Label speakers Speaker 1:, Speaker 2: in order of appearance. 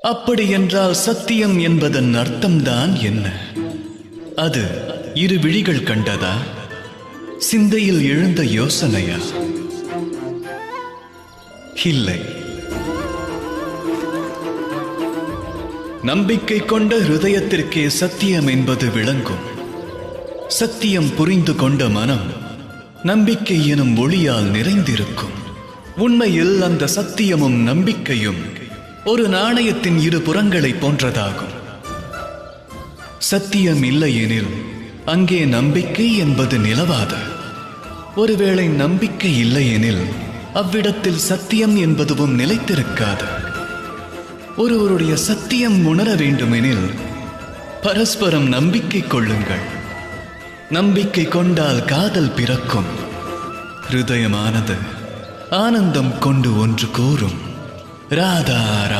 Speaker 1: அப்படியென்றால் சத்தியம் என்பதன் அர்த்தம்தான் என்ன? அது இரு விழிகள் கண்டதா? சிந்தையில் எழுந்த யோசனையா? இல்லை. நம்பிக்கை கொண்ட ஹிருதயத்திற்கே சத்தியம் என்பது விளங்கும். சத்தியம் புரிந்து கொண்ட மனம் நம்பிக்கை எனும் ஒளியால் நிறைந்திருக்கும். உண்மையில் அந்த சத்தியமும் நம்பிக்கையும் ஒரு நாணயத்தின் இரு புறங்களை போன்றதாகும். சத்தியம் இல்லையெனில் அங்கே நம்பிக்கை என்பது நிலவாது. ஒருவேளை நம்பிக்கை இல்லையெனில் அவ்விடத்தில் சத்தியம் என்பதுவும் நிலைத்திருக்காது. ஒருவருடைய சத்தியம் உணர வேண்டுமெனில் பரஸ்பரம் நம்பிக்கை கொள்ளுங்கள். நம்பிக்கை கொண்டால் காதல் பிறக்கும். ஹிருதயமானது ஆனந்தம் கொண்டு ஒன்று கூறும். ராதா.